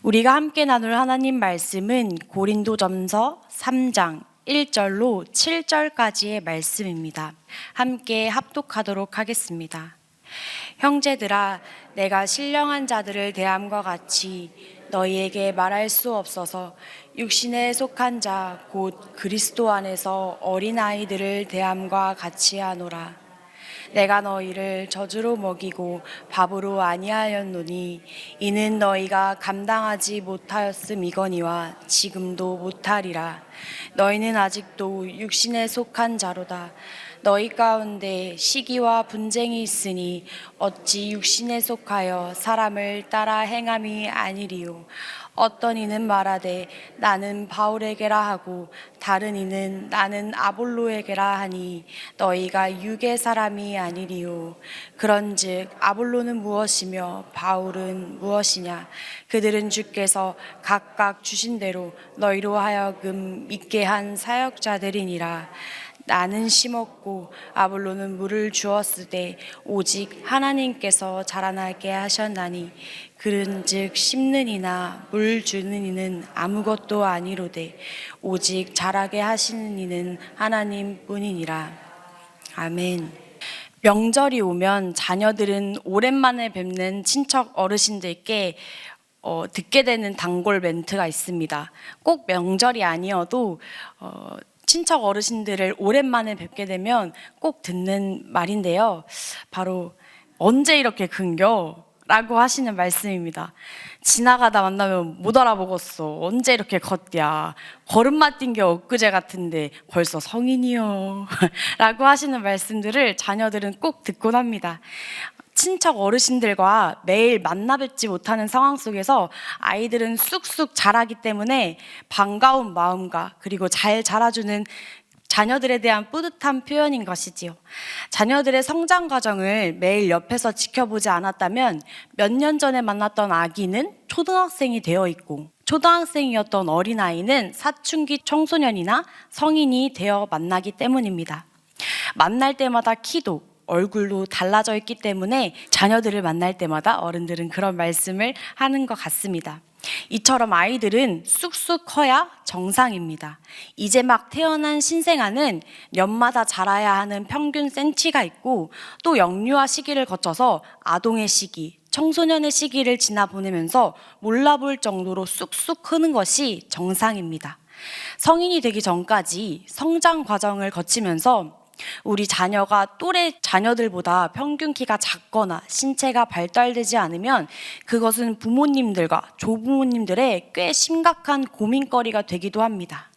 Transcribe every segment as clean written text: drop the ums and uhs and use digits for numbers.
우리가 함께 나눌 하나님 말씀은 고린도전서 3장 1절로 7절까지의 말씀입니다. 함께 합독하도록 하겠습니다. 형제들아, 내가 신령한 자들을 대함과 같이 너희에게 말할 수 없어서 육신에 속한 자 곧 그리스도 안에서 어린아이들을 대함과 같이 하노라. 내가 너희를 젖으로 먹이고 밥으로 아니하였노니 이는 너희가 감당하지 못하였음이거니와 지금도 못하리라. 너희는 아직도 육신에 속한 자로다. 너희 가운데 시기와 분쟁이 있으니 어찌 육신에 속하여 사람을 따라 행함이 아니리요. 어떤 이는 말하되 나는 바울에게라 하고 다른 이는 나는 아볼로에게라 하니 너희가 육의 사람이 아니리요. 그런즉 아볼로는 무엇이며 바울은 무엇이냐? 그들은 주께서 각각 주신 대로 너희로 하여금 믿게 한 사역자들이니라. 나는 심었고 아볼로는 물을 주었으되 오직 하나님께서 자라나게 하셨나니 그런즉 심는 이나 물 주는 이는 아무것도 아니로되 오직 자라게 하시는 이는 하나님뿐이니라. 아멘. 명절이 오면 자녀들은 오랜만에 뵙는 친척 어르신들께 듣게 되는 단골 멘트가 있습니다. 꼭 명절이 아니어도 친척 어르신들을 오랜만에 뵙게 되면 꼭 듣는 말인데요. 바로 언제 이렇게 큰겨? 라고 하시는 말씀입니다. 지나가다 만나면 못 알아보겠어. 언제 이렇게 컸냐? 걸음마 뛴 게 엊그제 같은데 벌써 성인이요. 라고 하시는 말씀들을 자녀들은 꼭 듣곤 합니다. 친척 어르신들과 매일 만나 뵙지 못하는 상황 속에서 아이들은 쑥쑥 자라기 때문에 반가운 마음과 그리고 잘 자라주는 자녀들에 대한 뿌듯한 표현인 것이지요. 자녀들의 성장 과정을 매일 옆에서 지켜보지 않았다면 몇 년 전에 만났던 아기는 초등학생이 되어 있고 초등학생이었던 어린아이는 사춘기 청소년이나 성인이 되어 만나기 때문입니다. 만날 때마다 키도 얼굴도 달라져 있기 때문에 자녀들을 만날 때마다 어른들은 그런 말씀을 하는 것 같습니다. 이처럼 아이들은 쑥쑥 커야 정상입니다. 이제 막 태어난 신생아는 년마다 자라야 하는 평균 센치가 있고 또 영유아 시기를 거쳐서 아동의 시기, 청소년의 시기를 지나 보내면서 몰라볼 정도로 쑥쑥 크는 것이 정상입니다. 성인이 되기 전까지 성장 과정을 거치면서 우리 자녀가 또래 자녀들보다 평균 키가 작거나 신체가 발달되지 않으면 그것은 부모님들과 조부모님들의 꽤 심각한 고민거리가 되기도 합니다.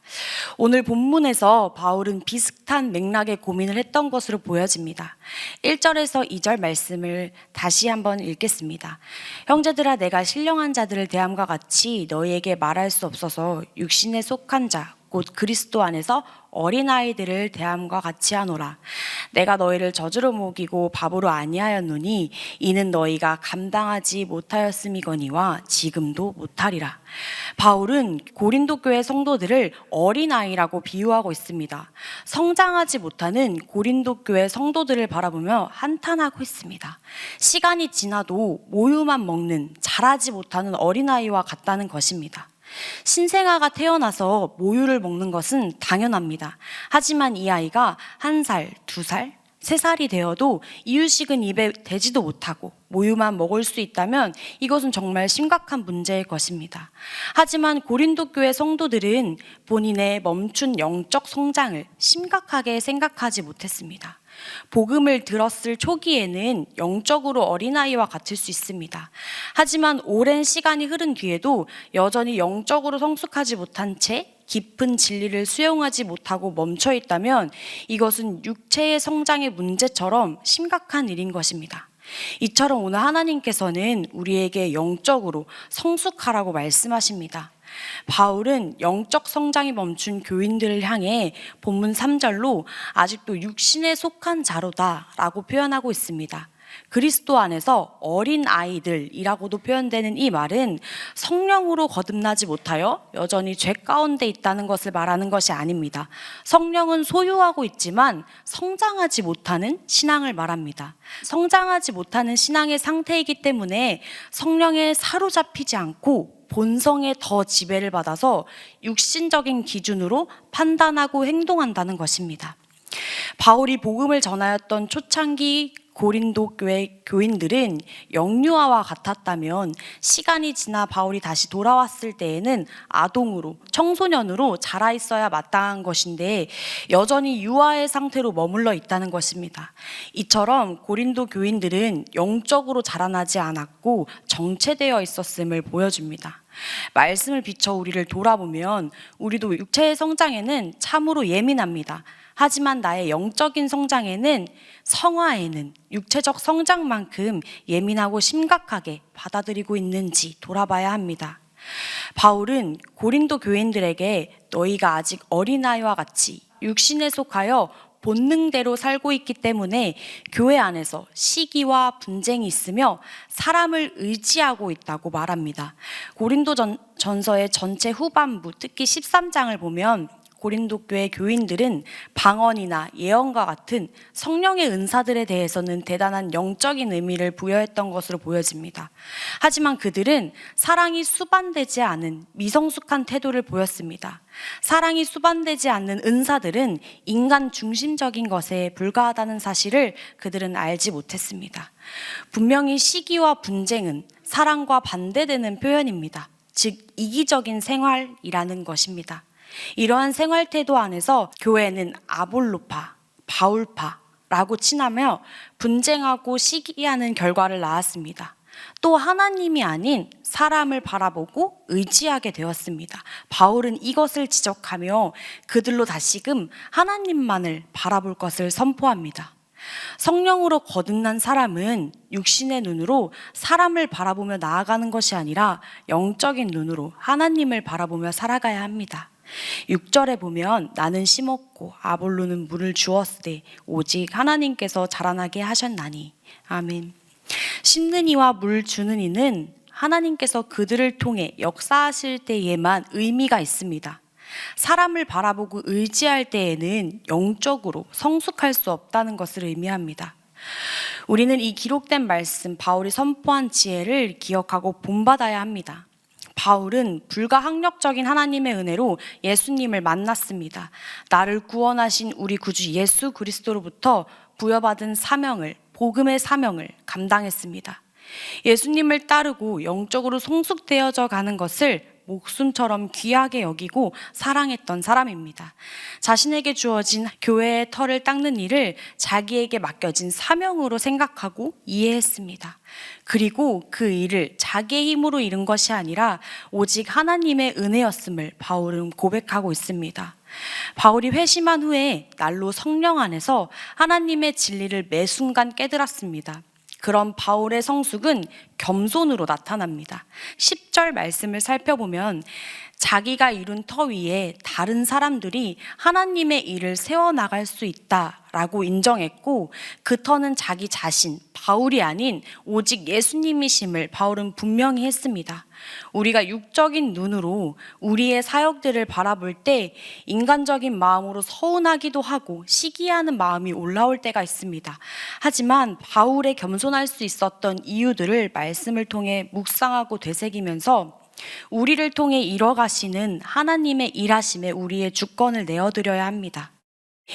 오늘 본문에서 바울은 비슷한 맥락의 고민을 했던 것으로 보여집니다. 1절에서 2절 말씀을 다시 한번 읽겠습니다. 형제들아, 내가 신령한 자들을 대함과 같이 너희에게 말할 수 없어서 육신에 속한 자 곧 그리스도 안에서 어린아이들을 대함과 같이 하노라. 내가 너희를 젖으로 먹이고 밥으로 아니하였노니 이는 너희가 감당하지 못하였음이거니와 지금도 못하리라. 바울은 고린도 교회 성도들을 어린아이라고 비유하고 있습니다. 성장하지 못하는 고린도 교회 성도들을 바라보며 한탄하고 있습니다. 시간이 지나도 모유만 먹는 자라지 못하는 어린아이와 같다는 것입니다. 신생아가 태어나서 모유를 먹는 것은 당연합니다. 하지만 이 아이가 1살, 2살, 3살이 되어도 이유식은 입에 대지도 못하고 모유만 먹을 수 있다면 이것은 정말 심각한 문제일 것입니다. 하지만 고린도 교회 성도들은 본인의 멈춘 영적 성장을 심각하게 생각하지 못했습니다. 복음을 들었을 초기에는 영적으로 어린아이와 같을 수 있습니다. 하지만 오랜 시간이 흐른 뒤에도 여전히 영적으로 성숙하지 못한 채 깊은 진리를 수용하지 못하고 멈춰 있다면 이것은 육체의 성장의 문제처럼 심각한 일인 것입니다. 이처럼 오늘 하나님께서는 우리에게 영적으로 성숙하라고 말씀하십니다. 바울은 영적 성장이 멈춘 교인들을 향해 본문 3절로 아직도 육신에 속한 자로다 라고 표현하고 있습니다. 그리스도 안에서 어린 아이들이라고도 표현되는 이 말은 성령으로 거듭나지 못하여 여전히 죄 가운데 있다는 것을 말하는 것이 아닙니다. 성령은 소유하고 있지만 성장하지 못하는 신앙을 말합니다. 성장하지 못하는 신앙의 상태이기 때문에 성령에 사로잡히지 않고 본성에 더 지배를 받아서 육신적인 기준으로 판단하고 행동한다는 것입니다. 바울이 복음을 전하였던 초창기 고린도 교회 교인들은 영유아와 같았다면 시간이 지나 바울이 다시 돌아왔을 때에는 아동으로, 청소년으로 자라 있어야 마땅한 것인데 여전히 유아의 상태로 머물러 있다는 것입니다. 이처럼 고린도 교인들은 영적으로 자라나지 않았고 정체되어 있었음을 보여줍니다. 말씀을 비춰 우리를 돌아보면 우리도 육체의 성장에는 참으로 예민합니다. 하지만 나의 영적인 성장에는, 성화에는 육체적 성장만큼 예민하고 심각하게 받아들이고 있는지 돌아봐야 합니다. 바울은 고린도 교인들에게 너희가 아직 어린아이와 같이 육신에 속하여 본능대로 살고 있기 때문에 교회 안에서 시기와 분쟁이 있으며 사람을 의지하고 있다고 말합니다. 고린도전서의 전체 후반부, 특히 13장을 보면 고린도 교회 교인들은 방언이나 예언과 같은 성령의 은사들에 대해서는 대단한 영적인 의미를 부여했던 것으로 보여집니다. 하지만 그들은 사랑이 수반되지 않은 미성숙한 태도를 보였습니다. 사랑이 수반되지 않는 은사들은 인간 중심적인 것에 불과하다는 사실을 그들은 알지 못했습니다. 분명히 시기와 분쟁은 사랑과 반대되는 표현입니다. 즉 이기적인 생활이라는 것입니다. 이러한 생활 태도 안에서 교회는 아볼로파, 바울파라고 칭하며 분쟁하고 시기하는 결과를 낳았습니다. 또 하나님이 아닌 사람을 바라보고 의지하게 되었습니다. 바울은 이것을 지적하며 그들로 다시금 하나님만을 바라볼 것을 선포합니다. 성령으로 거듭난 사람은 육신의 눈으로 사람을 바라보며 나아가는 것이 아니라 영적인 눈으로 하나님을 바라보며 살아가야 합니다. 6절에 보면 나는 심었고 아볼로는 물을 주었으되 오직 하나님께서 자라나게 하셨나니. 아멘. 심는 이와 물 주는 이는 하나님께서 그들을 통해 역사하실 때에만 의미가 있습니다. 사람을 바라보고 의지할 때에는 영적으로 성숙할 수 없다는 것을 의미합니다. 우리는 이 기록된 말씀, 바울이 선포한 지혜를 기억하고 본받아야 합니다. 바울은 불가항력적인 하나님의 은혜로 예수님을 만났습니다. 나를 구원하신 우리 구주 예수 그리스도로부터 부여받은 사명을, 복음의 사명을 감당했습니다. 예수님을 따르고 영적으로 성숙되어져 가는 것을 목숨처럼 귀하게 여기고 사랑했던 사람입니다. 자신에게 주어진 교회의 털을 닦는 일을 자기에게 맡겨진 사명으로 생각하고 이해했습니다. 그리고 그 일을 자기의 힘으로 이룬 것이 아니라 오직 하나님의 은혜였음을 바울은 고백하고 있습니다. 바울이 회심한 후에 날로 성령 안에서 하나님의 진리를 매 순간 깨달았습니다. 그런 바울의 성숙은 겸손으로 나타납니다. 10절 말씀을 살펴보면 자기가 이룬 터 위에 다른 사람들이 하나님의 일을 세워나갈 수 있다라고 인정했고 그 터는 자기 자신, 바울이 아닌 오직 예수님이심을 바울은 분명히 했습니다. 우리가 육적인 눈으로 우리의 사역들을 바라볼 때 인간적인 마음으로 서운하기도 하고 시기하는 마음이 올라올 때가 있습니다. 하지만 바울의 겸손할 수 있었던 이유들을 말씀을 통해 묵상하고 되새기면서 우리를 통해 이뤄가시는 하나님의 일하심에 우리의 주권을 내어드려야 합니다.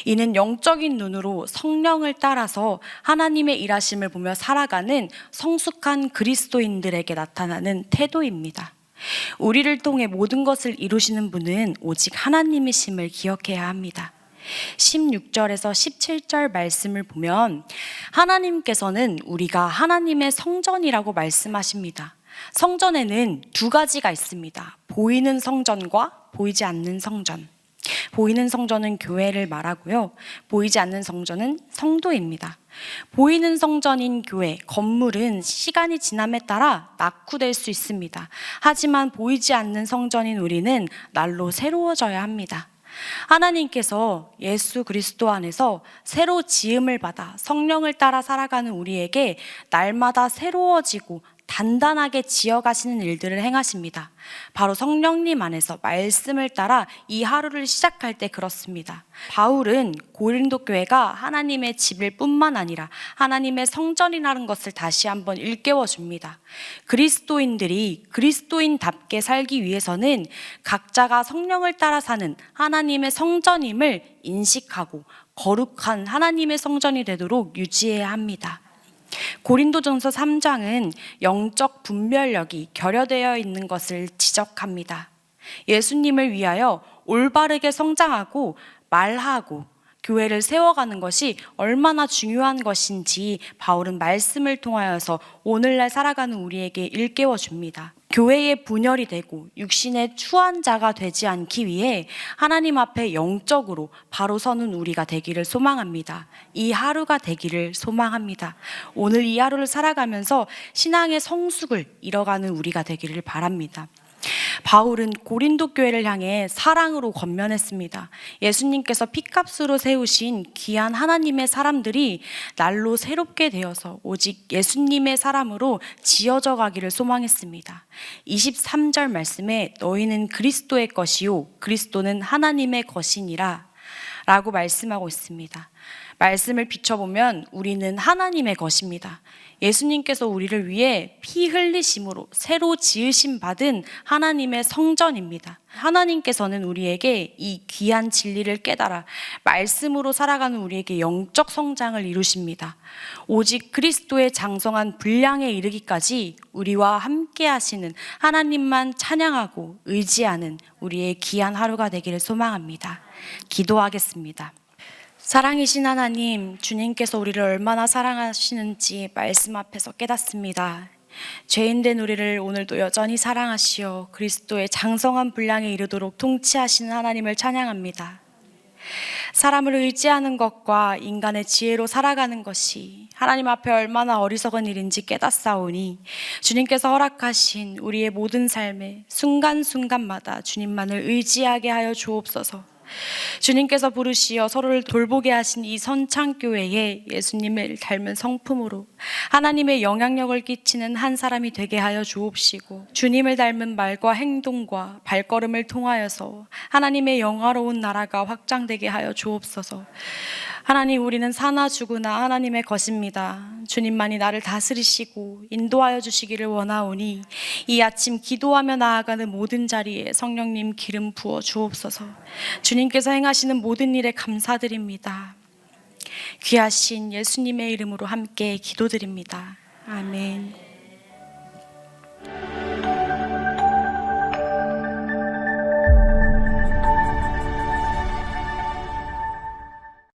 이는 영적인 눈으로 성령을 따라서 하나님의 일하심을 보며 살아가는 성숙한 그리스도인들에게 나타나는 태도입니다. 우리를 통해 모든 것을 이루시는 분은 오직 하나님이심을 기억해야 합니다. 16절에서 17절 말씀을 보면 하나님께서는 우리가 하나님의 성전이라고 말씀하십니다. 성전에는 두 가지가 있습니다. 보이는 성전과 보이지 않는 성전. 보이는 성전은 교회를 말하고요. 보이지 않는 성전은 성도입니다. 보이는 성전인 교회, 건물은 시간이 지남에 따라 낙후될 수 있습니다. 하지만 보이지 않는 성전인 우리는 날로 새로워져야 합니다. 하나님께서 예수 그리스도 안에서 새로 지음을 받아 성령을 따라 살아가는 우리에게 날마다 새로워지고 단단하게 지어가시는 일들을 행하십니다. 바로 성령님 안에서 말씀을 따라 이 하루를 시작할 때 그렇습니다. 바울은 고린도 교회가 하나님의 집일 뿐만 아니라 하나님의 성전이라는 것을 다시 한번 일깨워 줍니다. 그리스도인들이 그리스도인답게 살기 위해서는 각자가 성령을 따라 사는 하나님의 성전임을 인식하고 거룩한 하나님의 성전이 되도록 유지해야 합니다. 고린도전서 3장은 영적 분별력이 결여되어 있는 것을 지적합니다. 예수님을 위하여 올바르게 성장하고 말하고 교회를 세워가는 것이 얼마나 중요한 것인지 바울은 말씀을 통하여서 오늘날 살아가는 우리에게 일깨워 줍니다. 교회의 분열이 되고 육신의 추한 자가 되지 않기 위해 하나님 앞에 영적으로 바로 서는 우리가 되기를 소망합니다. 이 하루가 되기를 소망합니다. 오늘 이 하루를 살아가면서 신앙의 성숙을 이뤄가는 우리가 되기를 바랍니다. 바울은 고린도 교회를 향해 사랑으로 권면했습니다. 예수님께서 핏값으로 세우신 귀한 하나님의 사람들이 날로 새롭게 되어서 오직 예수님의 사람으로 지어져 가기를 소망했습니다. 23절 말씀에 너희는 그리스도의 것이요 그리스도는 하나님의 것이니라 라고 말씀하고 있습니다. 말씀을 비춰보면 우리는 하나님의 것입니다. 예수님께서 우리를 위해 피 흘리심으로 새로 지으심 받은 하나님의 성전입니다. 하나님께서는 우리에게 이 귀한 진리를 깨달아 말씀으로 살아가는 우리에게 영적 성장을 이루십니다. 오직 그리스도의 장성한 분량에 이르기까지 우리와 함께 하시는 하나님만 찬양하고 의지하는 우리의 귀한 하루가 되기를 소망합니다. 기도하겠습니다. 사랑이신 하나님, 주님께서 우리를 얼마나 사랑하시는지 말씀 앞에서 깨닫습니다. 죄인된 우리를 오늘도 여전히 사랑하시어 그리스도의 장성한 분량에 이르도록 통치하시는 하나님을 찬양합니다. 사람을 의지하는 것과 인간의 지혜로 살아가는 것이 하나님 앞에 얼마나 어리석은 일인지 깨닫사오니 주님께서 허락하신 우리의 모든 삶에 순간순간마다 주님만을 의지하게 하여 주옵소서. 주님께서 부르시어 서로를 돌보게 하신 이 선창교회에 예수님을 닮은 성품으로 하나님의 영향력을 끼치는 한 사람이 되게 하여 주옵시고 주님을 닮은 말과 행동과 발걸음을 통하여서 하나님의 영화로운 나라가 확장되게 하여 주옵소서. 하나님, 우리는 사나 죽으나 하나님의 것입니다. 주님만이 나를 다스리시고 인도하여 주시기를 원하오니 이 아침 기도하며 나아가는 모든 자리에 성령님 기름 부어 주옵소서. 주님께서 행하시는 모든 일에 감사드립니다. 귀하신 예수님의 이름으로 함께 기도드립니다. 아멘.